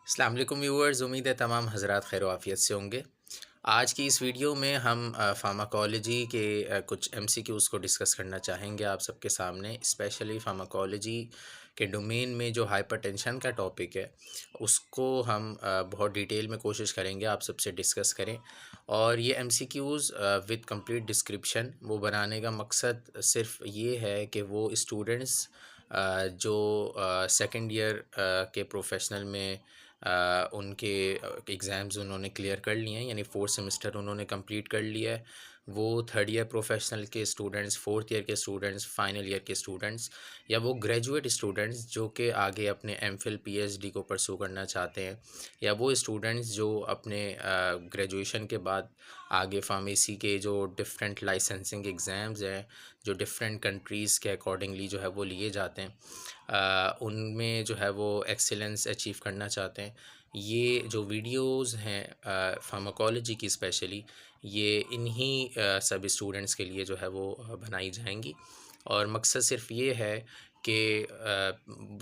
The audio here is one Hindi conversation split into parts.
अस्सलाम वालेकुम व्यूअर्स, उम्मीद है तमाम हज़रात खैर आफ़ियत से होंगे। आज की इस वीडियो में हम फ़ार्माकोलॉजी के कुछ एमसीक्यूज़ को डिस्कस करना चाहेंगे आप सबके सामने। स्पेशली फ़ार्माकोलॉजी के डोमेन में जो हाइपरटेंशन का टॉपिक है, उसको हम बहुत डिटेल में कोशिश करेंगे आप सबसे डिस्कस करें। और ये एमसीक्यूज़ विद कंप्लीट डिस्क्रिप्शन वो बनाने का मकसद सिर्फ़ ये है कि वो स्टूडेंट्स जो सेकंड ईयर के प्रोफ़ेशनल में उनके एग्ज़ाम्स उन्होंने क्लियर कर लिए हैं, यानी फोर्थ सेमेस्टर उन्होंने कंप्लीट कर लिया है। वो थर्ड ईयर प्रोफेशनल के स्टूडेंट्स, फोर्थ ईयर के स्टूडेंट्स, फाइनल ईयर के स्टूडेंट्स, या वो ग्रेजुएट स्टूडेंट्स जो कि आगे अपने एमफिल पीएचडी को परसू करना चाहते हैं, या वो स्टूडेंट्स जो अपने ग्रेजुएशन के बाद आगे फार्मेसी के जो डिफरेंट लाइसेंसिंग एग्ज़ाम्स हैं, जो डिफरेंट कंट्रीज़ के अकॉर्डिंगली जो है वो लिए जाते हैं, उनमें जो है वो एक्सीलेंस अचीव करना चाहते हैं। ये जो वीडियोस हैं फार्माकोलॉजी की स्पेशली, ये इन्हीं सब स्टूडेंट्स के लिए जो है वो बनाई जाएंगी। और मकसद सिर्फ ये है कि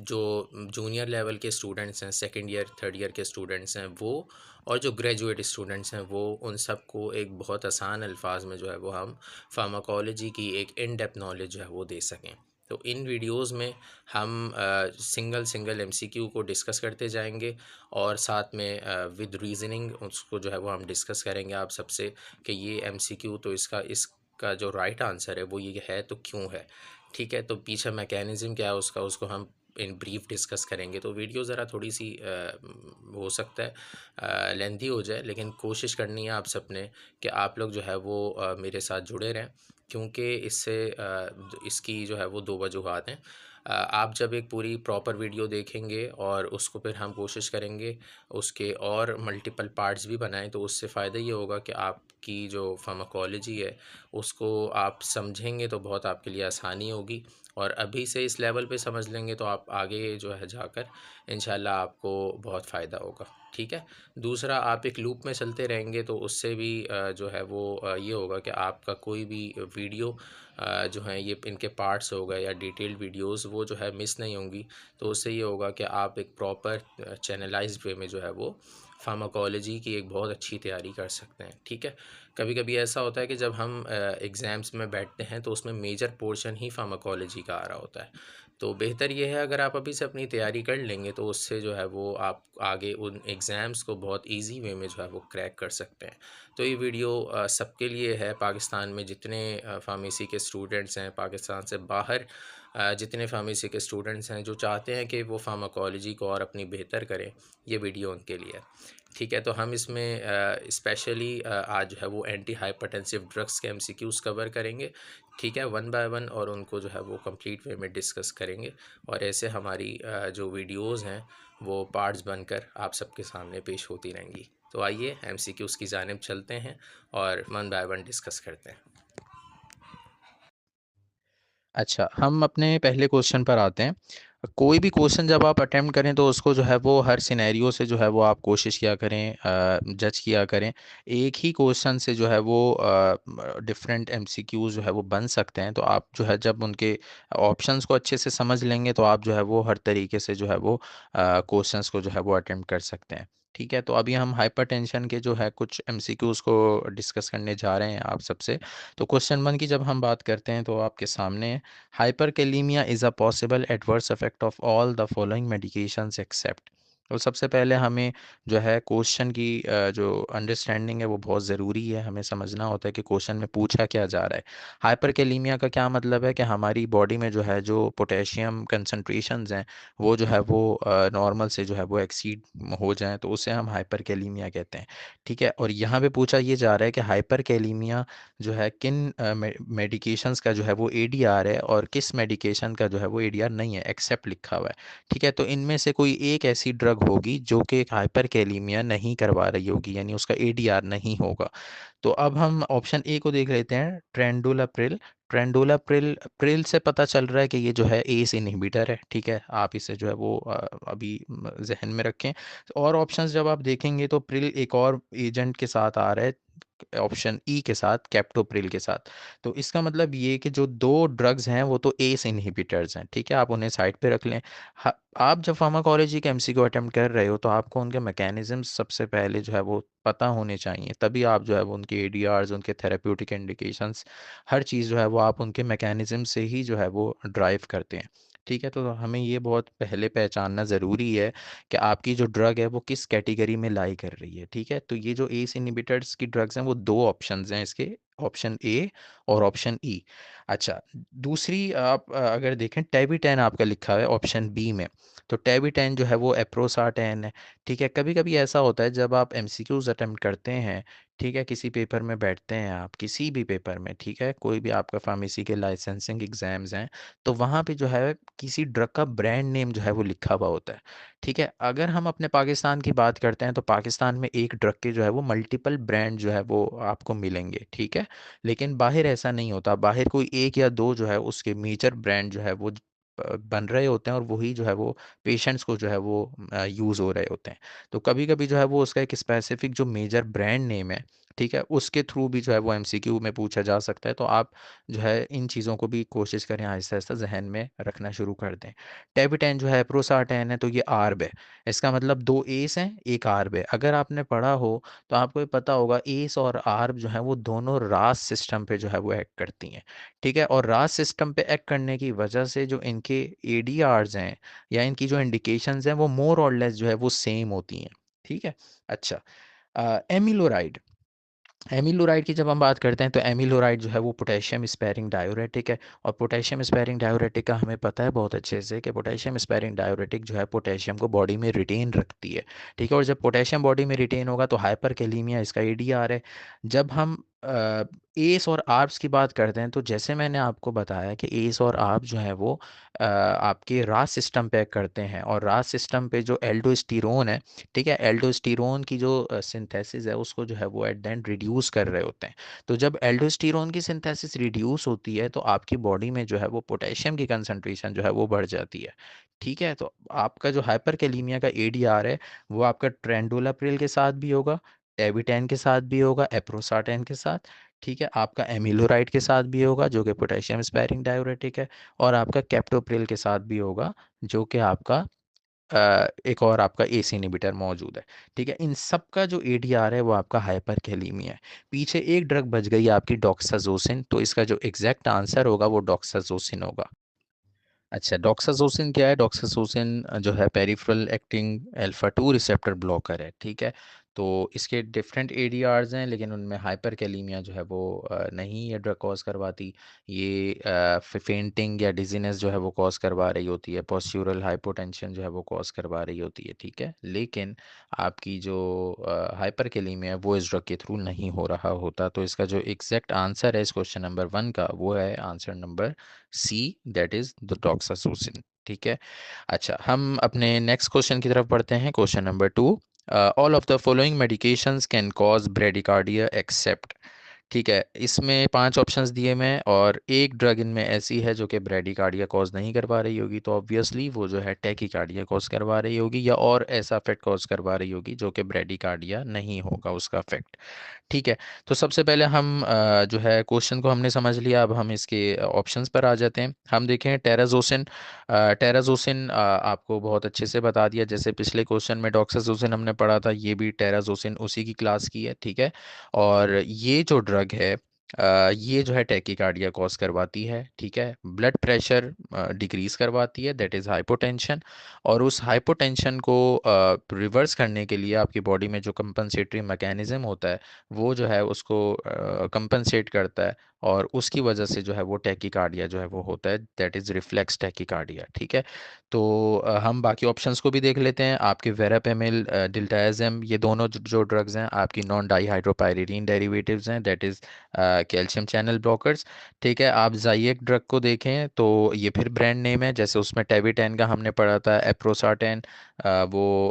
जो जूनियर लेवल के स्टूडेंट्स हैं, सेकंड ईयर थर्ड ईयर के स्टूडेंट्स हैं वो, और जो ग्रेजुएट स्टूडेंट्स हैं वो, उन सबको एक बहुत आसान अल्फाज में जो है वो हम फार्माकोलॉजी की एक इन डेप्थ नॉलेज जो है वो दे सकें। तो इन वीडियोस में हम सिंगल सिंगल एमसीक्यू को डिस्कस करते जाएंगे, और साथ में विद रीज़निंग उसको जो है वो हम डिस्कस करेंगे आप सबसे कि ये एमसीक्यू तो इसका जो राइट आंसर है वो ये है तो क्यों है। ठीक है, तो पीछे मैकेनिज़्म क्या है उसका, उसको हम इन ब्रीफ डिस्कस करेंगे। तो वीडियो ज़रा थोड़ी सी हो सकता है लेंथी हो जाए, लेकिन कोशिश करनी है आप सबने कि आप लोग जो है वो मेरे साथ जुड़े रहें, क्योंकि इससे इसकी जो है वो दो वजूहात हैं। आप जब एक पूरी प्रॉपर वीडियो देखेंगे और उसको फिर हम कोशिश करेंगे उसके और मल्टीपल पार्ट्स भी बनाएं, तो उससे फ़ायदा ये होगा कि आपकी जो फार्माकोलॉजी है उसको आप समझेंगे तो बहुत आपके लिए आसानी होगी। और अभी से इस लेवल पे समझ लेंगे तो आप आगे जो है जाकर इंशाल्लाह आपको बहुत फ़ायदा होगा। ठीक है। दूसरा, आप एक लूप में चलते रहेंगे तो उससे भी जो है वो ये होगा कि आपका कोई भी वीडियो जो हैं ये इनके पार्ट्स हो गए या डिटेल्ड वीडियोस वो जो है मिस नहीं होंगी। तो उससे ये होगा कि आप एक प्रॉपर चैनलाइज्ड वे में जो है वो फार्माकोलॉजी की एक बहुत अच्छी तैयारी कर सकते हैं। ठीक है। कभी कभी ऐसा होता है कि जब हम एग्ज़ाम्स में बैठते हैं तो उसमें मेजर पोर्शन ही फार्माकोलॉजी का आ रहा होता है। तो बेहतर ये है अगर आप अभी से अपनी तैयारी कर लेंगे तो उससे जो है वो आप आगे उन एग्ज़ाम्स को बहुत ईजी वे में जो है वो क्रैक कर सकते हैं। तो ये वीडियो सबके लिए है। पाकिस्तान में जितने फार्मेसी के स्टूडेंट्स हैं, पाकिस्तान से बाहर जितने फार्मेसी के स्टूडेंट्स हैं जो चाहते हैं कि वो फार्माकोलॉजी को और अपनी बेहतर करें, ये वीडियो उनके लिए है। ठीक है, तो हम इसमें स्पेशली आज जो है वो एंटी हाइपरटेंसिव ड्रग्स के एमसीक्यूज़ कवर करेंगे। ठीक है, वन बाय वन, और उनको जो है वो कंप्लीट वे में डिस्कस करेंगे। और ऐसे हमारी जो वीडियोज़ हैं वो पार्ट्स बनकर आप सबके सामने पेश होती रहेंगी। तो आइए एमसीक्यूज़ की जानिब चलते हैं और वन बाय वन डिस्कस करते हैं। अच्छा, हम अपने पहले क्वेश्चन पर आते हैं। कोई भी क्वेश्चन जब आप अटेम्प्ट करें तो उसको जो है वो हर सिनेरियो से जो है वो आप कोशिश किया करें, जज किया करें। एक ही क्वेश्चन से जो है वो डिफरेंट एमसीक्यूज जो है वो बन सकते हैं। तो आप जो है जब उनके ऑप्शंस को अच्छे से समझ लेंगे तो आप जो है वो हर तरीके से जो है वो क्वेश्चंस को जो है वो अटेम्प्ट कर सकते हैं। ठीक है, तो अभी हम हाइपरटेंशन के जो है कुछ एमसीक्यूज को डिस्कस करने जा रहे हैं आप सबसे। तो क्वेश्चन 1 की जब हम बात करते हैं तो आपके सामने है, hyperkalemia is a possible adverse effect of all the following medications except। तो सबसे पहले हमें जो है क्वेश्चन की जो अंडरस्टैंडिंग है वो बहुत ज़रूरी है। हमें समझना होता है कि क्वेश्चन में पूछा क्या जा रहा है। हाइपरकेलीमिया का क्या मतलब है कि हमारी बॉडी में जो है जो पोटेशियम कंसंट्रेशंस हैं वो जो है वो नॉर्मल से जो है वो एक्सीड हो जाएं तो उसे हम हाइपरकेलीमिया कहते हैं। ठीक है, और यहाँ पे पूछा ये जा रहा है कि हाइपरकेलीमिया जो है किन मेडिकेशंस का जो है वो एडीआर है और किस मेडिकेशन का जो है वो एडीआर नहीं है, एक्सेप्ट लिखा हुआ है। ठीक है, तो इनमें से कोई एक ऐसी ड्रग होगी जो कि हाइपरकैलेमिया नहीं करवा रही होगी, यानी उसका एडीआर नहीं होगा। तो अब हम ऑप्शन ए को देख लेते हैं, ट्रेंडोलाप्रिल। ट्रेंडोलाप्रिल प्रिल से पता चल रहा है कि ये जो है एस इनहिबिटर है। ठीक है, आप इसे जो है वो अभी जहन में रखें। और ऑप्शंस जब आप देखेंगे तो प्रिल एक और एजेंट के साथ आ रहा है, ऑप्शन ई के साथ, कैप्टोप्रिल के साथ। तो इसका मतलब ये कि जो दो ड्रग्स हैं वो तो एस इनहिबिटर्स हैं, ठीक है, आप उन्हें साइड पे रख लें। आप जब फार्माकोलॉजी के एमसीक्यू अटेम्प्ट कर रहे हो तो आपको उनके मैकेनिज्म सबसे पहले जो है वो पता होने चाहिए, तभी आप जो है वो उनके एडीआरस, उनके थेरेप्यूटिक इंडिकेशंस, हर चीज़ जो है वो आप उनके मैकेनिज्म से ही जो है वो ड्राइव करते हैं। ठीक है, तो हमें ये बहुत पहले पहचानना ज़रूरी है कि आपकी जो ड्रग है वो किस कैटेगरी में लाई कर रही है। ठीक है, तो ये जो एस इनहिबिटर्स की ड्रग्स हैं वो दो ऑप्शंस हैं इसके, ऑप्शन ए और ऑप्शन ई। अच्छा, दूसरी आप अगर देखें, टेबीटेन आपका लिखा हुआ है ऑप्शन बी में। तो टेबीटेन जो है वो एप्रोसाटेन है। ठीक है, कभी कभी ऐसा होता है जब आप एमसीक्यूज अटेम्प्ट करते हैं, ठीक है, किसी पेपर में बैठते हैं आप, किसी भी पेपर में, ठीक है, कोई भी आपका फार्मेसी के लाइसेंसिंग एग्जाम्स हैं, तो वहाँ पे जो है किसी ड्रग का ब्रांड नेम जो है वो लिखा हुआ होता है। ठीक है, अगर हम अपने पाकिस्तान की बात करते हैं तो पाकिस्तान में एक ड्रग के जो है वो मल्टीपल ब्रांड जो है वो आपको मिलेंगे। ठीक है, लेकिन बाहर ऐसा नहीं होता, बाहर कोई एक या दो जो है उसके मेजर ब्रांड जो है वो बन रहे होते हैं, और वही जो है वो पेशेंट्स को जो है वो यूज़ हो रहे होते हैं। तो कभी कभी जो है वो उसका एक स्पेसिफिक जो मेजर ब्रांड नेम है, ठीक है, उसके थ्रू भी जो है वो एमसीक्यू में पूछा जा सकता है। तो आप जो है इन चीज़ों को भी कोशिश करें आहिस्ता आहिस्ता जहन में रखना शुरू कर दें। टेबिटेन जो है, प्रोसाटेन है, तो ये आर्ब है। इसका मतलब दो एस हैं, एक आर्ब है। अगर आपने पढ़ा हो तो आपको ये पता होगा, एस और आर्ब जो है वो दोनों रास सिस्टम पे जो है वो एक्ट करती हैं। ठीक है, और रास सिस्टम पे एक्ट करने की वजह से जो इनके एडीआरस हैं या इनकी जो इंडिकेशंस हैं वो मोर और लेस जो है वो सेम होती हैं। ठीक है। अच्छा, एमिलोराइड, एमिलोराइड की जब हम बात करते हैं तो एमिलोराइड जो है वो पोटेशियम स्पेयरिंग डायूरेटिक है। और पोटेशियम स्पेयरिंग डायूरेटिक का हमें पता है बहुत अच्छे से कि पोटेशियम स्पेयरिंग डायूरेटिक जो है पोटेशियम को बॉडी में रिटेन रखती है। ठीक है, और जब पोटेशियम बॉडी में रिटेन होगा तो हाइपर कैलीमिया इसका एडीआर है। जब हम एस और आर्ब्स की बात करते हैं तो जैसे मैंने आपको बताया कि एस और आर्ब जो है वो आपके रास सिस्टम पे करते हैं, और रास सिस्टम पे जो एल्डोस्टिरोन है, ठीक है, एल्डोस्टिरोन की जो सिंथेसिस है उसको जो है वो एट द एंड रिड्यूस कर रहे होते हैं। तो जब एल्डोस्टिरोन की सिंथेसिस रिड्यूस होती है तो आपकी बॉडी में जो है वो पोटेशियम की कंसंट्रेशन जो है वो बढ़ जाती है। ठीक है, तो आपका जो हाइपरकैलीमिया का एडीआर है वो आपका ट्रेंडोलाप्रिल के साथ भी होगा, टेबिटेन के साथ भी होगा, एप्रोसाटेन के साथ। ठीक है, आपका एमिलोराइड के साथ भी होगा जो कि पोटेशियम स्पेयरिंग डायूरेटिक है, और आपका कैप्टोप्रिल के साथ भी होगा जो कि आपका एक और आपका एस इनहिबिटर मौजूद है। ठीक है, इन सब का जो एडीआर है वो आपका हाइपरकैलीमिया है। पीछे एक ड्रग बच गई आपकी डॉक्साजोसिन, तो इसका जो एग्जैक्ट आंसर होगा वो डॉक्साजोसिन होगा। अच्छा, डॉक्साजोसिन क्या है? डॉक्साजोसिन जो है peripheral acting alpha 2 receptor blocker है। ठीक है, तो इसके डिफरेंट एडीआरस हैं, लेकिन उनमें हाइपरकैलीमिया जो है वो नहीं ये ड्रग कॉज करवाती। ये फेंटिंग या डिजीनेस जो है वो कॉज करवा रही होती है, पोस्चुरल हाइपोटेंशन जो है वो कॉज करवा रही होती है। ठीक है, लेकिन आपकी जो हाइपरकैलीमिया है वो इस ड्रग के थ्रू नहीं हो रहा होता। तो इसका जो एग्जैक्ट आंसर है इस क्वेश्चन नंबर 1 का वो है answer number C, that is the doxazosin. ठीक है। अच्छा, हम अपने नेक्स्ट क्वेश्चन की तरफ बढ़ते हैं, question number 2। All of the following medications can cause bradycardia except. ठीक है, इसमें 5 ऑप्शंस दिए मैं, और एक ड्रग इनमें ऐसी है जो कि ब्रेडिकार्डिया कॉज नहीं करवा रही होगी, तो ऑब्वियसली वो जो है टैकीकार्डिया कॉज करवा रही होगी, या और ऐसा इफेक्ट कॉज करवा रही होगी जो कि ब्रेडिकार्डिया नहीं होगा उसका इफेक्ट। ठीक है, तो सबसे पहले हम जो है क्वेश्चन को हमने समझ लिया, अब हम इसके ऑप्शंस पर आ जाते हैं। हम देखें टेराजोसिन। टेराजोसिन आपको बहुत अच्छे से बता दिया, जैसे पिछले क्वेश्चन में डॉक्साजोसिन हमने पढ़ा था, ये भी टेराजोसिन उसी की क्लास की है। ठीक है, और ये जो ड्रग है ये जो है टैकीकार्डिया कॉज करवाती है। ठीक है, ब्लड प्रेशर डिक्रीज करवाती है, दैट इज़ हाइपोटेंशन। और उस हाइपोटेंशन को रिवर्स करने के लिए आपकी बॉडी में जो कंपनसेटरी मैकेनिज्म होता है वो जो है उसको कंपनसेट करता है, और उसकी वजह से जो है वो टैकीकार्डिया जो है वो होता है, दैट इज़ रिफ्लेक्स टैकीकार्डिया। ठीक है, तो हम बाकी ऑप्शंस को भी देख लेते हैं। आपके वेरापेमिल, डिल्टायाज़ेम, ये दोनों जो ड्रग्स हैं आपकी नॉन डाईहाइड्रोपायरिडीन डेरिवेटिव्स हैं, that is calcium channel blockers. ठीक है, आप जाइएक ड्रग को देखें तो ये फिर ब्रांड नेम है, जैसे उसमें टेविटेन का हमने पढ़ा था, एप्रोसाटेन वो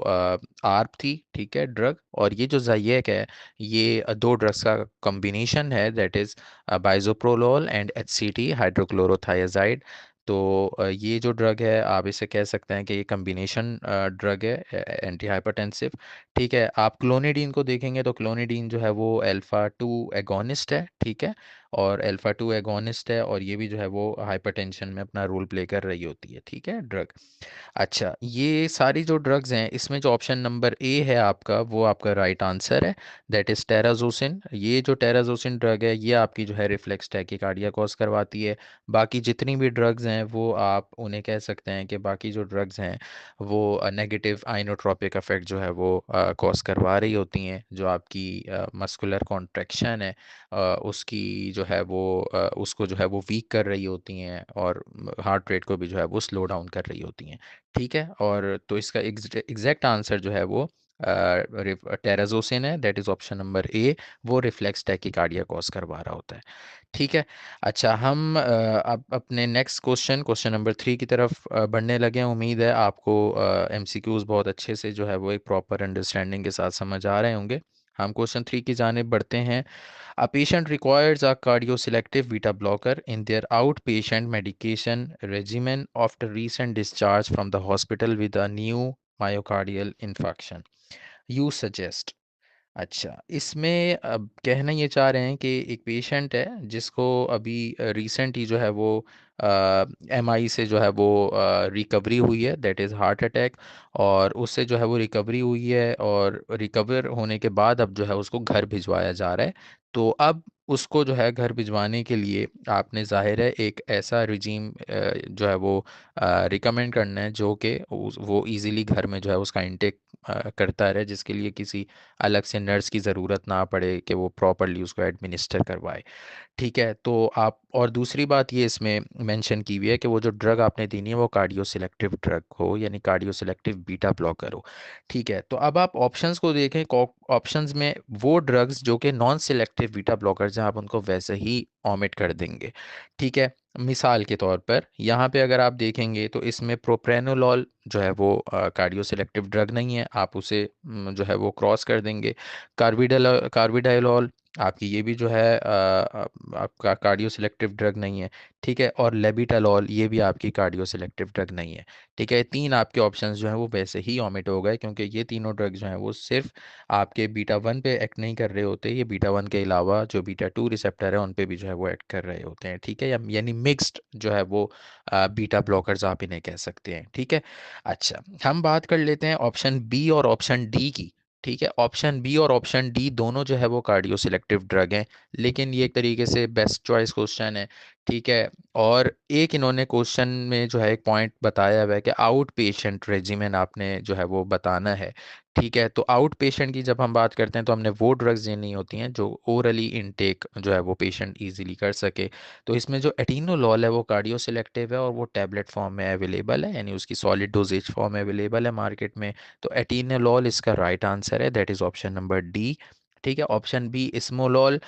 आर्प थी। ठीक है, ड्रग, और ये जो जाइएक है ये दो ड्रग्स का कॉम्बिनेशन है, दैट इज़ बाइजोप्रोलोल एंड एचसीटी हाइड्रोक्लोरोथायाजाइड। तो ये जो ड्रग है आप इसे कह सकते हैं कि ये कम्बिनेशन ड्रग है एंटी हाइपरटेंसिव। ठीक है, आप क्लोनिडीन को देखेंगे तो क्लोनिडीन जो है वो अल्फ़ा 2 एगोनिस्ट है। ठीक है, और अल्फ़ा 2 एगोनिस्ट है और ये भी जो है वो हाइपरटेंशन में अपना रोल प्ले कर रही होती है। ठीक है, ड्रग। अच्छा, ये सारी जो ड्रग्स हैं इसमें जो ऑप्शन नंबर ए है आपका, वो आपका राइट आंसर है, दैट इज़ टेराजोसिन। ये जो टेराजोसिन ड्रग है ये आपकी जो है रिफ्लेक्स टैकिकार्डिया कॉज करवाती है। बाकी जितनी भी ड्रग्स हैं वो आप उन्हें कह सकते हैं कि बाकी जो ड्रग्स हैं वो नेगेटिव आइनोट्रोपिक इफेक्ट जो है वो कॉज करवा रही होती हैं। जो आपकी मस्कुलर कॉन्ट्रैक्शन है उसकी जो है वो उसको जो है वो वीक कर रही होती हैं और हार्ट रेट को भी जो है वो स्लो डाउन कर रही होती हैं। ठीक है, और तो इसका एग्जैक्ट आंसर जो है वो टेराजोसिन है, that is option number A. वो रिफ्लेक्स टैकिकार्डिया कॉज करवा रहा होता है। ठीक है। अच्छा, हम अब अपने नेक्स्ट क्वेश्चन क्वेश्चन नंबर 3 की तरफ बढ़ने लगे हैं। उम्मीद है आपको एमसीक्यूज बहुत अच्छे से जो है वो एक प्रॉपर अंडरस्टैंडिंग के साथ समझ आ रहे होंगे। हम क्वेश्चन 3 की जानिब बढ़ते हैं। A patient requires a cardioselective beta blocker in their outpatient medication regimen after recent discharge from the hospital with a new myocardial infarction. You suggest। अच्छा, इसमें अब कहना ये चाह रहे हैं कि एक पेशेंट है जिसको अभी रिसेंट ही जो है वो एमआई से जो है वो रिकवरी हुई है, दैट इज़ हार्ट अटैक। और उससे जो है वो रिकवरी हुई है और रिकवर होने के बाद अब जो है उसको घर भिजवाया जा रहा है। तो अब उसको जो है घर भिजवाने के लिए आपने ज़ाहिर है एक ऐसा रिजीम जो है वो रिकमेंड करना है जो कि वो इजीली घर में जो है उसका इंटेक करता रहे, जिसके लिए किसी अलग से नर्स की ज़रूरत ना पड़े कि वो प्रॉपरली उसको एडमिनिस्टर करवाए। ठीक है, तो आप और दूसरी बात ये इसमें मेंशन की हुई है कि वो जो ड्रग आपने देनी है वो कार्डियो सिलेक्टिव ड्रग हो, यानी कार्डियो सिलेक्टिव बीटा ब्लॉकर हो। ठीक है, तो अब आप ऑप्शंस को देखें। ऑप्शंस में वो ड्रग्स जो कि नॉन सिलेक्टिव बीटा ब्लॉकर्स हैं आप उनको वैसे ही ऑमिट कर देंगे। ठीक है, मिसाल के तौर पर यहाँ पे अगर आप देखेंगे तो इसमें प्रोप्रेनोलॉल जो है वो कार्डियो सिलेक्टिव ड्रग नहीं है, आप उसे जो है वो क्रॉस कर देंगे। कार्बिडाइलॉल आपकी ये भी जो है आपका कार्डियो सिलेक्टिव ड्रग नहीं है। ठीक है, और लेबिटालॉल ये भी आपकी कार्डियो सिलेक्टिव ड्रग नहीं है। ठीक है, तीन आपके ऑप्शंस जो हैं वो वैसे ही ऑमिट हो गए क्योंकि ये तीनों ड्रग जो हैं वो सिर्फ आपके बीटा वन पे एक्ट नहीं कर रहे होते, ये बीटा वन के अलावा जो बीटा टू रिसेप्टर है उन पे भी जो है वो एक्ट कर रहे होते हैं। ठीक है, यानी मिक्स्ड जो है वो बीटा ब्लॉकर्स आप इन्हें कह सकते हैं। ठीक है। अच्छा, हम बात कर लेते हैं ऑप्शन बी और ऑप्शन डी की। ठीक है, ऑप्शन बी और ऑप्शन डी दोनों जो है वो कार्डियो सिलेक्टिव ड्रग हैं, लेकिन ये एक तरीके से बेस्ट चॉइस क्वेश्चन है। ठीक है, और एक इन्होंने क्वेश्चन में जो है एक पॉइंट बताया हुआ है कि आउट पेशेंट रेजिमेन आपने जो है वो बताना है। ठीक है, तो आउट पेशेंट की जब हम बात करते हैं तो हमने वो ड्रग्स देनी होती हैं जो ओरली इनटेक जो है वो पेशेंट इजीली कर सके। तो इसमें जो एटिनोलॉल है वो कार्डियो सिलेक्टिव है और वो टैबलेट फॉर्म में अवेलेबल है, यानी उसकी सॉलिड डोजेज फॉर्म में अवेलेबल है मार्केट में। तो एटिनोलॉल इसका राइट आंसर है, that is option number D. ठीक है, option B esmolol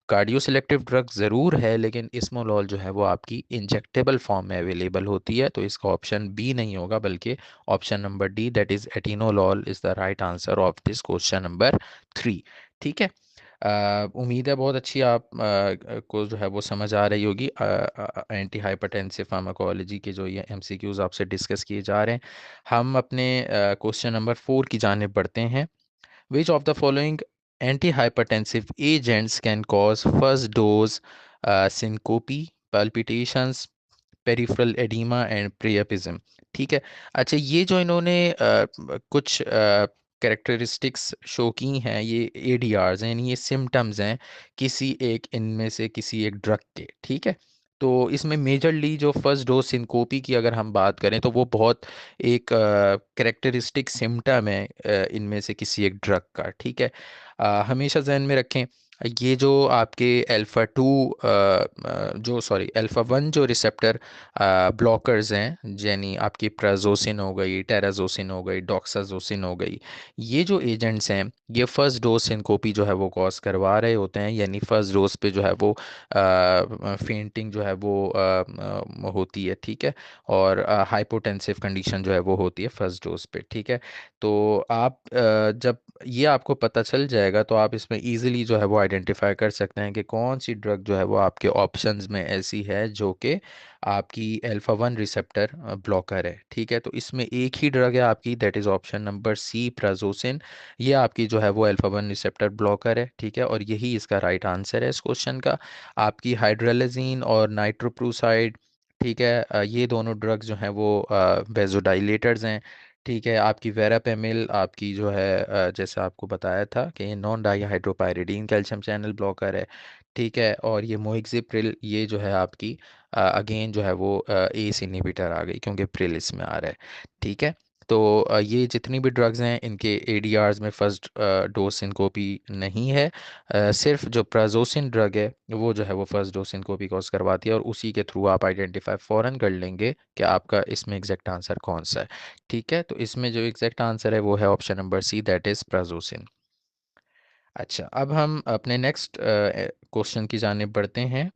cardioselective drug ज़रूर है लेकिन इस्मोलॉल जो है वो आपकी इंजेक्टेबल फॉर्म में अवेलेबल होती है, तो इसका ऑप्शन बी नहीं होगा बल्कि option number D, that is atenolol is the right answer of this question number 3। ठीक है, उम्मीद है बहुत अच्छी आप को जो है वो समझ आ रही होगी एंटी हाइपरटेंसिव फार्माकोलॉजी के जो ये एमसीक्यूज आपसे डिस्कस किए जा रहे हैं। हम अपने क्वेश्चन नंबर 4 की जानिब बढ़ते हैं। Which of the following antihypertensive agents can cause first dose syncope, palpitations, peripheral edema and priapism? ठीक है। अच्छा, ये जो इन्होंने कुछ कैरेक्टरिस्टिक्स शो की हैं, ये एडीआरस हैं, यानी ये सिम्टम्स हैं किसी एक इनमें से किसी एक ड्रग के। ठीक है, तो इसमें मेजरली जो फर्स्ट डोज सिनकोपी की अगर हम बात करें तो वो बहुत एक कैरेक्टरिस्टिक सिम्टम है इनमें से किसी एक ड्रग का। ठीक है, हमेशा जहन में रखें ये जो आपके अल्फ़ा टू जो सॉरी अल्फ़ा वन जो रिसेप्टर ब्लॉकर्स हैं, यानी आपकी प्राजोसिन हो गई, टेराजोसिन हो गई, डॉक्साजोसिन हो गई, ये जो एजेंट्स हैं ये फर्स्ट डोज सिनकोपी जो है वो कॉज करवा रहे होते हैं, यानी फर्स्ट डोज पे जो है वो फेंटिंग जो है वो होती है। ठीक है, और हाइपोटेंसिव कंडीशन जो है वो होती है फर्स्ट डोज पे। ठीक है, तो आप जब ये आपको पता चल जाएगा तो आप इसमें इजीली जो है वो आइडेंटिफाई कर सकते हैं कि कौन सी ड्रग जो है वो आपके ऑप्शंस में ऐसी है जो कि आपकी अल्फा 1 रिसेप्टर ब्लॉकर है। ठीक है, तो इसमें एक ही ड्रग है आपकी, that is option number C, prazosin. ये आपकी जो है वो अल्फा 1 रिसेप्टर ब्लॉकर है। ठीक है, और यही इसका राइट आंसर है इस क्वेश्चन का। आपकी हाइड्रोलाजीन और नाइट्रोप्रूसाइड, ठीक है, ये दोनों ड्रग्स जो हैं वो वेजोडाइलेटर्स हैं। ठीक है, आपकी वेरापेमिल आपकी जो है जैसे आपको बताया था कि ये नॉन डाईहाइड्रोपायरिडीन कैल्शियम चैनल ब्लॉकर है। ठीक है, और ये मोइक्सिप्रिल ये जो है आपकी अगेन जो है वो एस इनहिबिटर आ गई, क्योंकि प्रिल इसमें आ रहा है। ठीक है, तो ये जितनी भी ड्रग्स हैं इनके एडीआरस में फर्स्ट डोज सिनकोपी नहीं है। सिर्फ जो प्राजोसिन ड्रग है वो जो है वो फर्स्ट डोज सिनकोपी कॉज करवाती है, और उसी के थ्रू आप आइडेंटिफाई फ़ौरन कर लेंगे कि आपका इसमें एग्जैक्ट आंसर कौन सा है। ठीक है, तो इसमें जो एग्जैक्ट आंसर है वो है option number C, that is prazosin. अच्छा, अब हम अपने नेक्स्ट क्वेश्चन की जानिब बढ़ते हैं।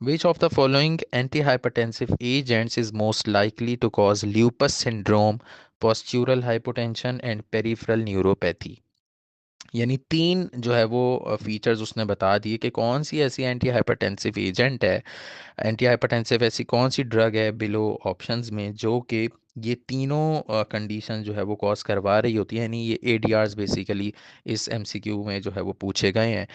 Which of the following antihypertensive agents is most likely to cause lupus syndrome, postural hypotension and peripheral neuropathy? यानी तीन जो है वो फीचर्स उसने बता दिए कि कौन सी ऐसी एंटी हाइपरटेंसिव एजेंट है, एंटी हाइपरटेंसिव ऐसी कौन सी ड्रग है बिलो ऑप्शंस में जो कि ये तीनों कंडीशन जो है वो कॉज करवा रही होती है। यानी ये एडीआरस बेसिकली इस एमसीक्यू में जो है वो पूछे गए हैं।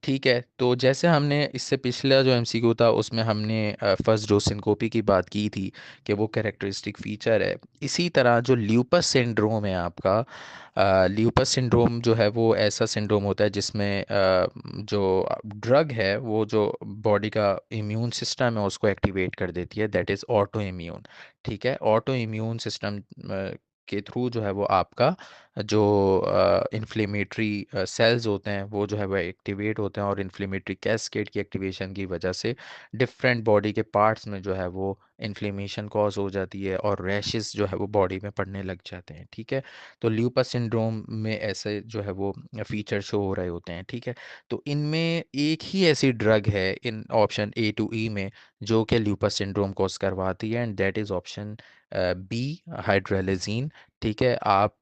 ठीक है, तो जैसे हमने इससे पिछला जो एमसीक्यू था उसमें हमने फर्स्ट डोज सिनकोपी की बात की थी कि वो कैरेक्टरिस्टिक फीचर है। इसी तरह जो ल्यूपस सिंड्रोम है आपका, ल्यूपस सिंड्रोम जो है वो ऐसा सिंड्रोम होता है जिसमें जो ड्रग है वो जो बॉडी का इम्यून सिस्टम है उसको एक्टिवेट कर देती है, दैट इज़ ऑटो इम्यून। ठीक है, ऑटो इम्यून सिस्टम के थ्रू जो है वो आपका जो इन्फ्लेमेटरी सेल्स होते हैं वो जो है वो एक्टिवेट होते हैं, और इन्फ्लेमेटरी कैस्केड की एक्टिवेशन की वजह से डिफरेंट बॉडी के पार्ट्स में जो है वो इन्फ्लेमेशन कॉज हो जाती है और रैशेस जो है वो बॉडी में पड़ने लग जाते हैं। ठीक है, तो ल्यूपस सिंड्रोम में ऐसे जो है वो फीचर शो हो रहे होते हैं। ठीक है, तो इनमें एक ही ऐसी ड्रग है इन ऑप्शन ए टू ई में जो कि ल्यूपस सिंड्रोम कॉज करवाती है, and that is option B, hydralazine. ठीक है, आप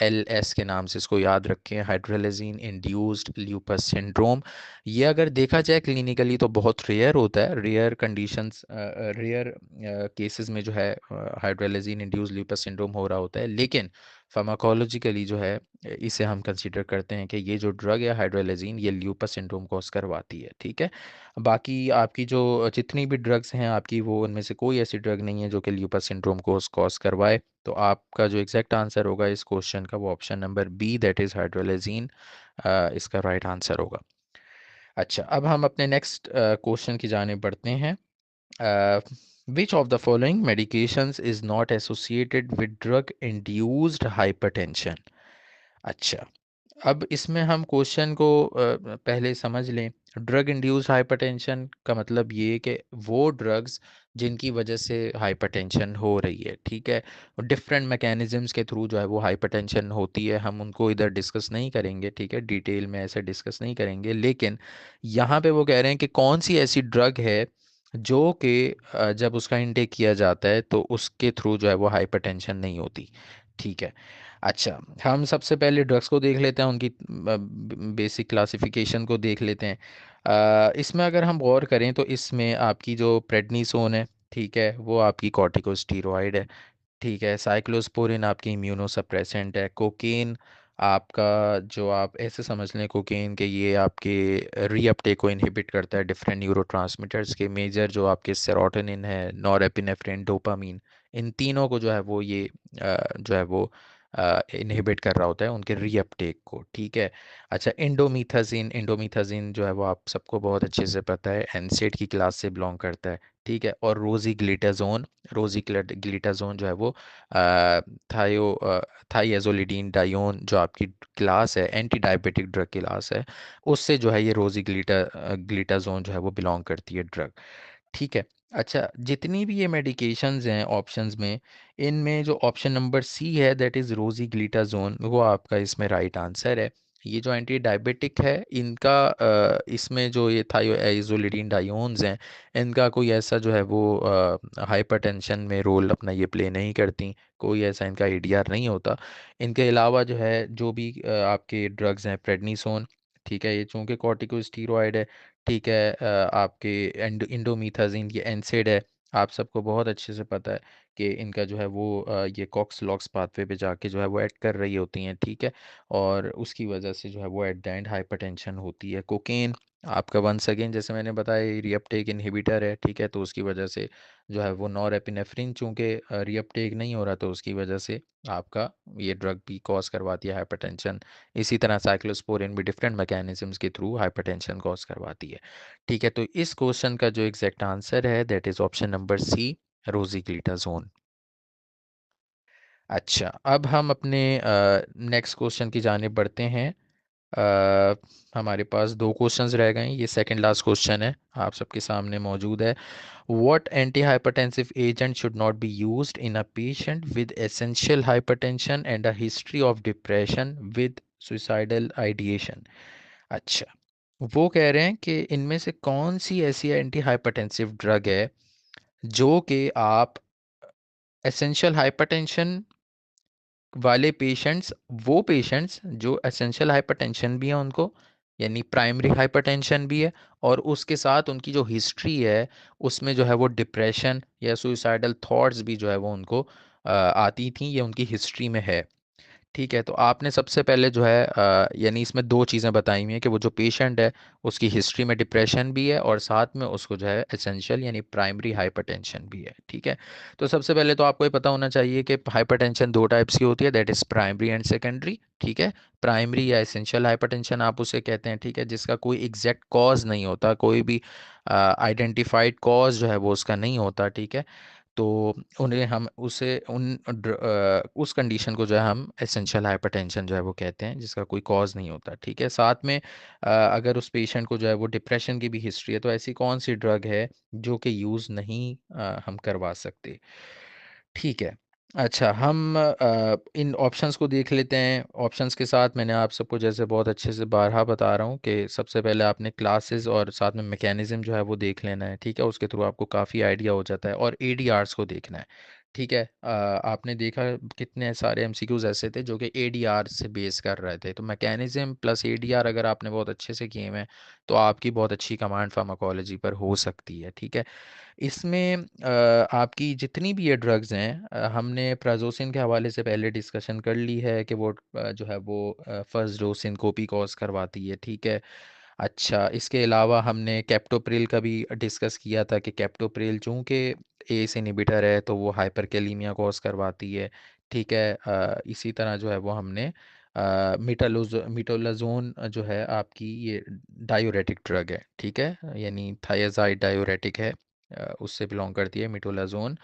HILS के नाम से इसको याद रखें, हाइड्रोलाजीन इंड्यूस्ड ल्यूपस सिंड्रोम। ये अगर देखा जाए क्लिनिकली तो बहुत रेयर होता है, रेयर कंडीशंस, रेयर केसेस में जो है हाइड्रोलाजीन इंड्यूस्ड ल्यूपस सिंड्रोम हो रहा होता है, लेकिन फार्माकोलॉजिकली जो है इसे हम कंसीडर करते हैं कि ये जो ड्रग है हाइड्रोलाजीन ये ल्यूपस सिंड्रोम कॉज करवाती है। ठीक है, बाकी आपकी जो जितनी भी ड्रग्स हैं आपकी वो उनमें से कोई ऐसी ड्रग नहीं है जो कि ल्यूपस सिंड्रोम को कॉज करवाए। तो आपका जो एग्जैक्ट आंसर होगा इस क्वेश्चन का वो option number B, that is hydralazine, इसका राइट आंसर होगा। अच्छा, अब हम अपने नेक्स्ट क्वेश्चन की जानिब बढ़ते हैं। Which of the following medications is not associated with drug induced hypertension? अच्छा, अब इसमें हम क्वेश्चन को पहले समझ लें। ड्रग इंड्यूस्ड हाइपरटेंशन का मतलब ये कि वो ड्रग्स जिनकी वजह से हाइपरटेंशन हो रही है। ठीक है, डिफरेंट मैकेनिज्म्स के थ्रू जो है वो हाइपरटेंशन होती है, हम उनको इधर डिस्कस नहीं करेंगे। ठीक है, डिटेल में ऐसे डिस्कस नहीं करेंगे, लेकिन यहाँ पे वो कह रहे हैं कि कौन सी ऐसी ड्रग है जो कि जब उसका इनटेक किया जाता है तो उसके थ्रू जो है वो हाइपरटेंशन नहीं होती। ठीक है, अच्छा, हम सबसे पहले ड्रग्स को देख लेते हैं, उनकी बेसिक क्लासिफिकेशन को देख लेते हैं। इसमें अगर हम गौर करें तो इसमें आपकी जो प्रेडनिसोन है, ठीक है, वो आपकी कॉर्टिकोस्टीरॉइड है। ठीक है, साइक्लोस्पोरिन आपकी इम्यूनोसप्रेसेंट है। कोकेन आपका जो आप ऐसे समझ लें कोकेन के ये आपके रीअपटेक को इनहिबिट करता है डिफरेंट न्यूरोट्रांसमीटर्स के, मेजर जो आपके सेरोटोनिन है, नॉरएपिनेफ्रिन, डोपामीन, इन तीनों को जो है वो ये जो है वो इनहिबिट कर रहा होता है उनके रीअपटेक को। ठीक है, अच्छा, इंडोमिथाजिन, इंडोमिथाजिन जो है वो आप सबको बहुत अच्छे से पता है, एनसेड की क्लास से बिलोंग करता है। ठीक है, और रोजीग्लिटाजोन, रोजीग्लिटाजोन जो है वो थायो थाइएजोलिडीन डायोन जो आपकी क्लास है, एंटी डायबिटिक ड्रग क्लास है, उससे जो है ये ग्लिटाजोन जो है वो बिलोंग करती है ड्रग। ठीक है, अच्छा, जितनी भी ये मेडिकेशंस हैं ऑप्शंस में, इनमें जो ऑप्शन नंबर सी है दैट इज़ रोजीग्लिटाजोन वो आपका इसमें राइट आंसर है। ये जो एंटी डायबिटिक है इनका इसमें जो ये थायोआइजोलिडीन डायोन्स हैं इनका कोई ऐसा जो है वो हाइपरटेंशन में रोल अपना ये प्ले नहीं करती, कोई ऐसा इनका एडीआर नहीं होता। इनके अलावा जो है जो भी आपके ड्रग्स हैं, प्रेडनिसोन, ठीक है, ये चूंकि कॉर्टिकोस्टीरॉइड है, ठीक है, आपके इंडोमिथाजिन, ये एनसेड है। आप सबको बहुत अच्छे से पता है कि इनका जो है वो ये कॉक्स लॉक्स पाथवे पे जाके जो है वो ऐड कर रही होती हैं, ठीक है, और उसकी वजह से जो है वो एट द एंड हाइपरटेंशन होती है। कोकेन आपका वंस अगेन जैसे मैंने बताया रीअपटेक इनहिबिटर है, ठीक है, तो उसकी वजह से जो है वो नॉरएपिनेफ्रिन चूंकि रीअपटेक नहीं हो रहा, तो उसकी वजह से आपका ये ड्रग भी कॉज करवाती है हाइपरटेंशन। इसी तरह साइक्लोस्पोरिन भी डिफरेंट मैकेनिज्म्स के थ्रू हाइपरटेंशन कॉज करवाती है, ठीक है। तो इस क्वेश्चन का जो एग्जैक्ट आंसर है that is option number C, rosiglitazone. अच्छा, अब हम अपने नेक्स्ट क्वेश्चन की जानिब बढ़ते हैं। अ, हमारे पास दो क्वेश्चंस रह गए हैं, ये सेकंड लास्ट क्वेश्चन है, आप सबके सामने मौजूद है। What antihypertensive agent should not be used in a patient with essential hypertension and a history of depression with suicidal ideation? अच्छा, वो कह रहे हैं कि इनमें से कौन सी ऐसी एंटी हाइपरटेंसिव ड्रग है जो कि आप एसेंशियल हाइपरटेंशन वाले पेशेंट्स, वो पेशेंट्स जो एसेंशियल हाइपरटेंशन भी है उनको, यानी प्राइमरी हाइपरटेंशन भी है, और उसके साथ उनकी जो हिस्ट्री है उसमें जो है वो डिप्रेशन या सुइसाइडल थॉट्स भी जो है वो उनको आती थी, ये उनकी हिस्ट्री में है। ठीक है, तो आपने सबसे पहले जो है यानी इसमें दो चीज़ें बताई हुई हैं कि वो जो पेशेंट है उसकी हिस्ट्री में डिप्रेशन भी है और साथ में उसको जो है एसेंशियल यानी प्राइमरी हाइपरटेंशन भी है, ठीक है। तो सबसे पहले तो आपको ये पता होना चाहिए कि हाइपरटेंशन दो टाइप्स की होती है, that is primary and secondary, ठीक है। प्राइमरी या एसेंशियल हाइपरटेंशन आप उसे कहते हैं, ठीक है, जिसका कोई एग्जैक्ट कॉज नहीं होता, कोई भी आइडेंटिफाइड कॉज जो है वो उसका नहीं होता, ठीक है। तो उन्हें हम उसे उस कंडीशन को जो है हम एसेंशियल हाइपरटेंशन जो है वो कहते हैं, जिसका कोई कॉज नहीं होता, ठीक है। साथ में अगर उस पेशेंट को जो है वो डिप्रेशन की भी हिस्ट्री है, तो ऐसी कौन सी ड्रग है जो कि यूज़ नहीं हम करवा सकते, ठीक है। अच्छा, हम इन ऑप्शंस को देख लेते हैं। ऑप्शंस के साथ मैंने आप सबको जैसे बहुत अच्छे से बारहा बता रहा हूँ कि सबसे पहले आपने क्लासेस और साथ में मैकेनिज्म जो है वो देख लेना है, ठीक है, उसके थ्रू आपको काफ़ी आइडिया हो जाता है, और एडीआरस को देखना है, ठीक है। आपने देखा कितने सारे एमसीक्यूज ऐसे थे जो कि एडीआर से बेस कर रहे थे, तो मैकेनिज्म प्लस एडीआर अगर आपने बहुत अच्छे से किए हुए हैं तो आपकी बहुत अच्छी कमांड फार्माकोलॉजी पर हो सकती है, ठीक है। इसमें आपकी जितनी भी ये ड्रग्स हैं, हमने प्राजोसिन के हवाले से पहले डिस्कशन कर ली है कि वो जो है वो फर्स्ट डोज सिनकोपी कॉज करवाती है, ठीक है। अच्छा, इसके अलावा हमने कैप्टोप्रिल का भी डिस्कस किया था कि कैप्टोप्रिल चूंकि एस इनहिबिटर है तो वो हाइपरकेलीमिया कॉज करवाती है, ठीक है। इसी तरह जो है वो हमने मिटोलाजोन जो है आपकी ये डायूरेटिक ड्रग है, ठीक है, यानी थायाजाइड डायूरेटिक है, उससे बिलोंग करती है मिटोलाजोन।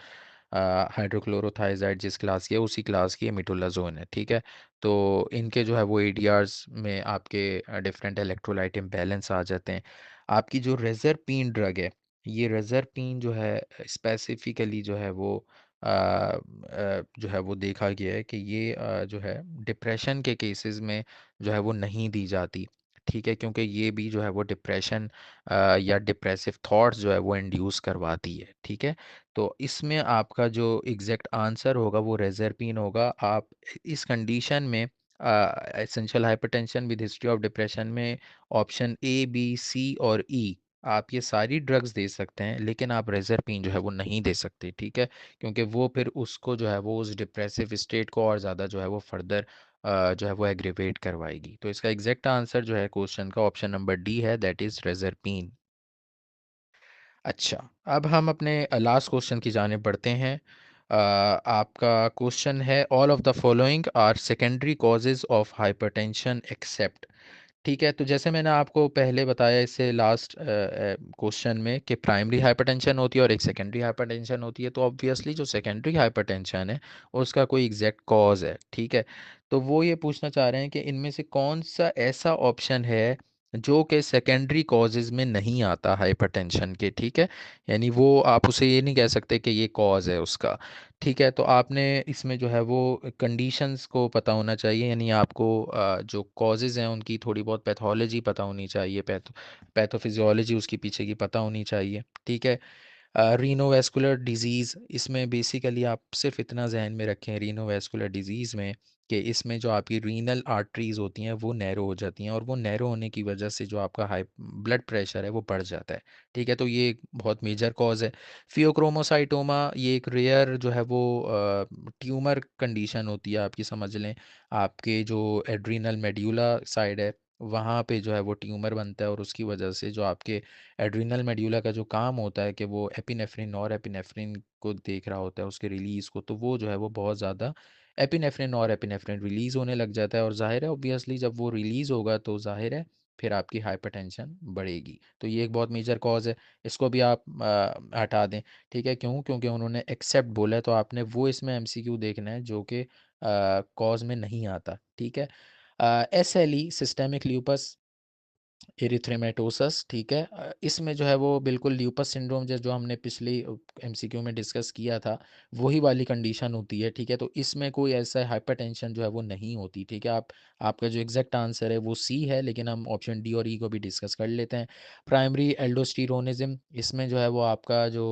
हाइड्रोक्लोरोथाइजाइड जिस क्लास की है उसी क्लास की मिटोलाजोन है, ठीक है। तो इनके जो है वो एडीआरस में आपके डिफरेंट इलेक्ट्रोलाइट इम्बैलेंस आ जाते हैं। आपकी जो रेजरपीन ड्रग है, ये रेजरपीन जो है स्पेसिफिकली जो है वो जो है वो देखा गया है कि ये जो है डिप्रेशन के केसेस में जो है वो नहीं दी जाती, ठीक है, क्योंकि ये भी जो है वो डिप्रेशन या डिप्रेसिव थॉट्स जो है वो इंड्यूस करवाती है, ठीक है। तो इसमें आपका जो एग्जैक्ट आंसर होगा वो रेजरपीन होगा। आप इस कंडीशन में essential hypertension with history of depression में ऑप्शन ए बी सी और ई, आप ये सारी ड्रग्स दे सकते हैं, लेकिन आप रेजरपीन जो है वो नहीं दे सकते, ठीक है, क्योंकि वो फिर उसको जो है वो उस डिप्रेसिव स्टेट को और ज़्यादा जो है वो फर्दर जो है वो एग्रीवेट करवाएगी। तो इसका एग्जैक्ट आंसर जो है क्वेश्चन का ऑप्शन नंबर डी है, दैट इज़ रेजरपीन। अच्छा, अब हम अपने लास्ट क्वेश्चन की जानिब बढ़ते हैं। आपका क्वेश्चन है all of the following are secondary causes of hypertension except, ठीक है। तो जैसे मैंने आपको पहले बताया इससे लास्ट क्वेश्चन में कि प्राइमरी हाइपरटेंशन होती है और एक सेकेंडरी हाइपरटेंशन होती है, तो ऑब्वियसली जो सेकेंडरी हाइपरटेंशन है उसका कोई एग्जैक्ट कॉज है, ठीक है। तो वो ये पूछना चाह रहे हैं कि इनमें से कौन सा ऐसा ऑप्शन है जो कि सेकेंडरी कॉजेज में नहीं आता हाइपरटेंशन के, ठीक है, यानी वो आप उसे ये नहीं कह सकते कि ये कॉज है उसका, ठीक है। तो आपने इसमें जो है वो कंडीशंस को पता होना चाहिए, यानी आपको जो कॉजेज़ हैं उनकी थोड़ी बहुत पैथोलॉजी पता होनी चाहिए, पैथोफिजियोलॉजी उसकी पीछे की पता होनी चाहिए, ठीक है। रीनोवैस्कुलर डिज़ीज़, इसमें बेसिकली आप सिर्फ इतना ज़हन में रखें रीनोवैस्कुलर डिज़ीज़ में, कि इसमें जो आपकी रीनल आर्टरीज़ होती हैं वो नैरो हो जाती हैं, और वो नैरो होने की वजह से जो आपका हाई ब्लड प्रेशर है वो बढ़ जाता है। ठीक है, तो ये एक बहुत मेजर कॉज़ है। फियोक्रोमोसाइटोमा, ये एक रेयर जो है वो ट्यूमर कंडीशन होती है आपकी, समझ लें आपके जो एड्रिनल मेड्यूला साइड है वहाँ पे जो है वो ट्यूमर बनता है, और उसकी वजह से जो आपके एड्रिनल मेड्यूला का जो काम होता है कि वो एपिनेफ्रिन और एपिनेफ्रिन को देख रहा होता है उसके रिलीज़ को, तो वो जो है वो बहुत ज़्यादा एपिनेफ्रिन और एपिनेफ्रिन रिलीज़ होने लग जाता है, और ज़ाहिर है ऑब्वियसली जब वो रिलीज़ होगा तो ज़ाहिर है फिर आपकी हाइपरटेंशन बढ़ेगी। तो ये एक बहुत मेजर कॉज़ है, इसको भी आप हटा दें। ठीक है, क्यों? क्योंकि उन्होंने एक्सेप्ट बोला है, तो आपने वो इसमें एमसीक्यू देखना है जो कि कॉज़ में नहीं आता। ठीक है, एसएलई सिस्टेमिक ल्यूपस एरिथ्रेमेटोसस, ठीक है, इसमें जो है वो बिल्कुल ल्यूपस सिंड्रोम जो जो हमने पिछली एमसीक्यू में डिस्कस किया था वही वाली कंडीशन होती है। ठीक है, तो इसमें कोई ऐसा हाइपरटेंशन जो है वो नहीं होती। ठीक है, आप आपका जो एग्जैक्ट आंसर है वो सी है, लेकिन हम ऑप्शन डी और ई को भी डिस्कस कर लेते हैं। प्राइमरी एल्डोस्टीरोनिज्म, इसमें जो है वो आपका जो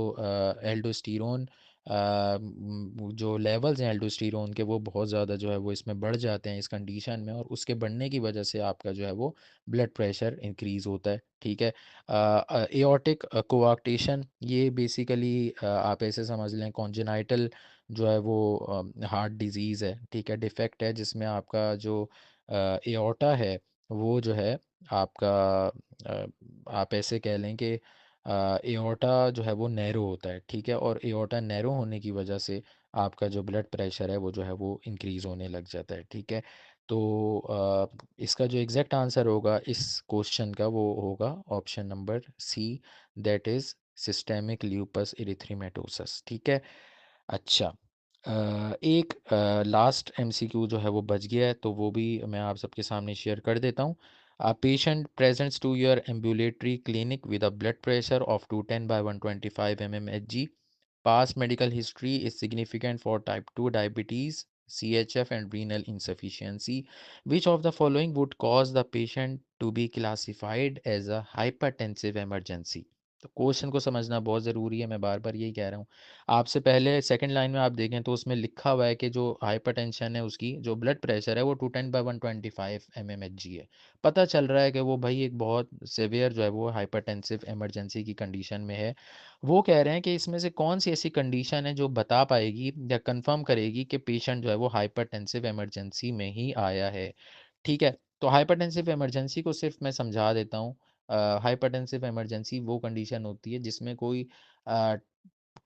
एल्डोस्टीरोन जो लेवल्स हैं एल्डोस्टीरोन के वो बहुत ज़्यादा जो है वो इसमें बढ़ जाते हैं इस कंडीशन में, और उसके बढ़ने की वजह से आपका जो है वो ब्लड प्रेशर इंक्रीज़ होता है। ठीक है, एओर्टिक कोआक्टेशन, ये बेसिकली आप ऐसे समझ लें कॉन्जेनाइटल जो है वो हार्ट डिजीज़ है। ठीक है, डिफेक्ट है जिसमें आपका जो एओर्टा है वो जो है आपका अ, आप ऐसे कह लें कि एओर्टा जो है वो नैरो होता है। ठीक है, और एओर्टा नैरो होने की वजह से आपका जो ब्लड प्रेशर है वो जो है वो इंक्रीज़ होने लग जाता है। ठीक है, तो इसका जो एग्जैक्ट आंसर होगा इस क्वेश्चन का वो होगा option number C, that is systemic lupus erythematosus. ठीक है, अच्छा, एक लास्ट एमसीक्यू जो है वो बच गया है, तो वो भी मैं आप सबके सामने शेयर कर देता हूँ। Patient presents to your ambulatory clinic with a blood pressure of 210 by 125 mmHg. Past medical history is significant for type 2 diabetes, CHF, and renal insufficiency. Which of the following would cause the patient to be classified as a hypertensive emergency? तो क्वेश्चन को समझना बहुत ज़रूरी है, मैं बार बार यही कह रहा हूँ। आपसे पहले सेकंड लाइन में आप देखें तो उसमें लिखा हुआ है कि जो हाइपरटेंशन है उसकी जो ब्लड प्रेशर है वो 210 by 125 mmHg है। पता चल रहा है कि वो भाई एक बहुत सीवियर जो है वो हाइपरटेंसिव इमरजेंसी की कंडीशन में है। वो कह रहे हैं कि इसमें से कौन-सी ऐसी कंडीशन है जो बता पाएगी या कंफर्म करेगी कि पेशेंट जो है वो हाइपरटेंसिव इमरजेंसी में ही आया है। ठीक है, तो हाइपरटेंसिव इमरजेंसी को सिर्फ मैं समझा देता हूँ। हाइपरटेंसिव इमरजेंसी वो कंडीशन होती है जिसमें कोई अ,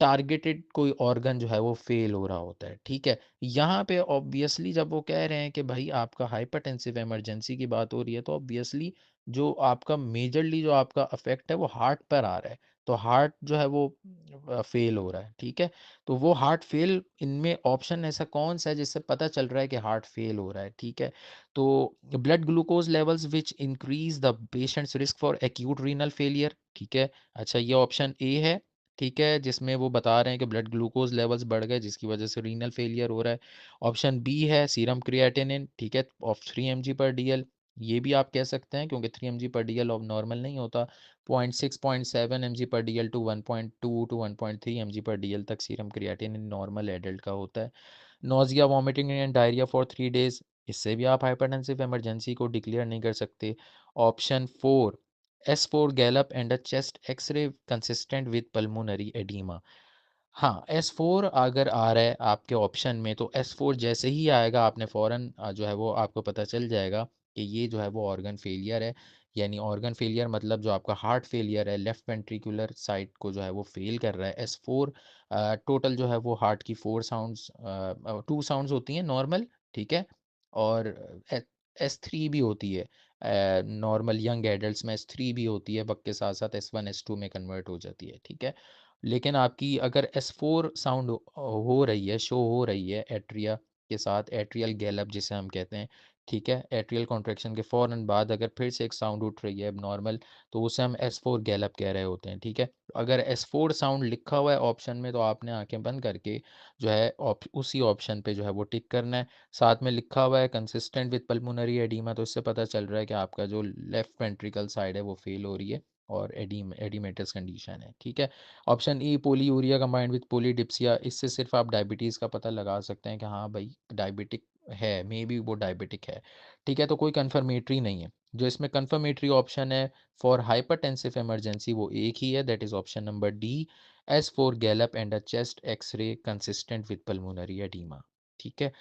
टारगेटेड कोई ऑर्गन जो है वो फेल हो रहा होता है। ठीक है, यहाँ पे ऑब्वियसली जब वो कह रहे हैं कि भाई आपका हाइपरटेंसिव इमरजेंसी की बात हो रही है, तो ऑब्वियसली जो आपका मेजरली जो आपका अफेक्ट है वो हार्ट पर आ रहा है। तो हार्ट जो है वो फेल हो रहा है। ठीक है, तो वो हार्ट फेल, इनमें ऑप्शन ऐसा कौन सा है जिससे पता चल रहा है कि हार्ट फेल हो रहा है। ठीक है, तो blood glucose levels which increase the patients risk for acute renal failure. ठीक है, अच्छा ये ऑप्शन ए है। ठीक है, जिसमें वो बता रहे हैं कि ब्लड ग्लूकोज लेवल्स बढ़ गए जिसकी वजह से रीनल फेलियर हो रहा है। ऑप्शन बी है सीरम क्रिएटिनिन, ठीक है, ऑफ 3 mg/dl। ये भी आप कह सकते हैं क्योंकि 3 mg/dl ऑफ नॉर्मल नहीं होता। 0.6 0.7 mg/dl टू 1.2 टू 1.3 mg/dl तक सीरम क्रिएटिनिन नॉर्मल एडल्ट का होता है। Nausea, vomiting and diarrhoea for 3 days, इससे भी आप हाइपरटेंसिव इमरजेंसी को डिक्लेयर नहीं कर सकते। Option four, S4 gallop and a chest X-ray consistent with pulmonary edema। हाँ, S4 अगर आ रहा है आपके ऑप्शन में तो S4 जैसे ही आएगा आपने फ़ौरन जो है वो आपको पता चल जाएगा कि ये जो है वो ऑर्गन फेलियर है। यानी ऑर्गन फेलियर मतलब जो आपका हार्ट फेलियर है, लेफ्ट वेंट्रिकुलर साइड को जो है वो फेल कर रहा है। S4 टोटल जो है वो हार्ट की 4 साउंड्स 2 साउंड्स होती हैं नॉर्मल, ठीक है? और S3 भी होती है। नॉर्मल यंग एडल्ट्स में S3 भी होती है, वक्त के साथ साथ S1 S2 में कन्वर्ट हो जाती है। ठीक है, लेकिन आपकी अगर S4 साउंड हो रही है, शो हो रही है एट्रिया के साथ, एट्रियल गैलप जिसे हम कहते हैं, ठीक है, एट्रियल कॉन्ट्रैक्शन के फ़ौरन बाद अगर फिर से एक साउंड उठ रही है नॉर्मल, तो उसे हम S4 गैलप कह रहे होते हैं। ठीक है, अगर S4 साउंड लिखा हुआ है ऑप्शन में तो आपने आंखें बंद करके जो है उसी ऑप्शन पे जो है वो टिक करना है। साथ में लिखा हुआ है कंसिस्टेंट विद पल्मोनरी एडीमा, तो इससे पता चल रहा है कि आपका जो लेफ्ट वेंट्रिकल साइड है वो फेल हो रही है। और एडिमेटस कंडीशन है, ठीक है। Option E polyuria combined with polydipsia, इससे सिर्फ आप डायबिटीज़ का पता लगा सकते हैं कि हाँ भाई डायबिटिक है, मे बी वो डायबिटिक है, ठीक है। तो कोई कन्फर्मेटरी नहीं है। जो इसमें कन्फर्मेटरी ऑप्शन है फॉर हाइपरटेंसिव इमरजेंसी वो एक ही है, that is option number D, S for gallop and a chest X-ray consistent with pulmonary oedema, ठीक है।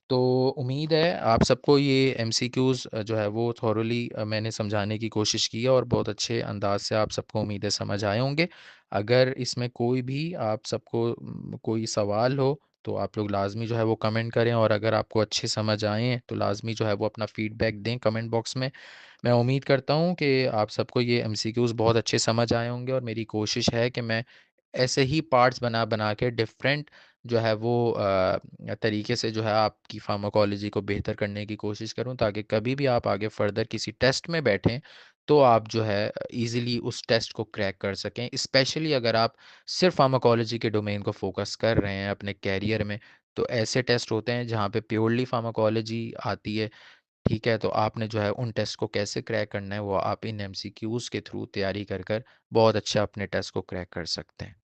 तो उम्मीद है आप सबको ये एमसीक्यूज़ जो है वो थॉरोली मैंने समझाने की कोशिश की है और बहुत अच्छे अंदाज से आप सबको उम्मीद है समझ आए होंगे। अगर इसमें कोई भी आप सबको कोई सवाल हो तो आप लोग लाज़मी जो है वो कमेंट करें, और अगर आपको अच्छे समझ आएँ हैं तो लाज़मी जो है वो अपना फ़ीडबैक दें कमेंट बॉक्स में। मैं उम्मीद करता हूँ कि आप सबको ये एमसीक्यूज़ बहुत अच्छे समझ आए होंगे, और मेरी कोशिश है कि मैं ऐसे ही पार्ट्स बना बना के डिफरेंट जो है वो तरीके से जो है आपकी फार्माकोलॉजी को बेहतर करने की कोशिश करूं, ताकि कभी भी आप आगे फर्दर किसी टेस्ट में बैठें तो आप जो है इजीली उस टेस्ट को क्रैक कर सकें, स्पेशली अगर आप सिर्फ फार्माकोलॉजी के डोमेन को फोकस कर रहे हैं अपने कैरियर में। तो ऐसे टेस्ट होते हैं जहाँ पे प्योरली फार्माकोलॉजी आती है, ठीक है। तो आपने जो है उन टेस्ट को कैसे क्रैक करना है वो आप इन एमसीक्यूज़ के थ्रू तैयारी कर कर बहुत अच्छा अपने टेस्ट को क्रैक कर सकते हैं।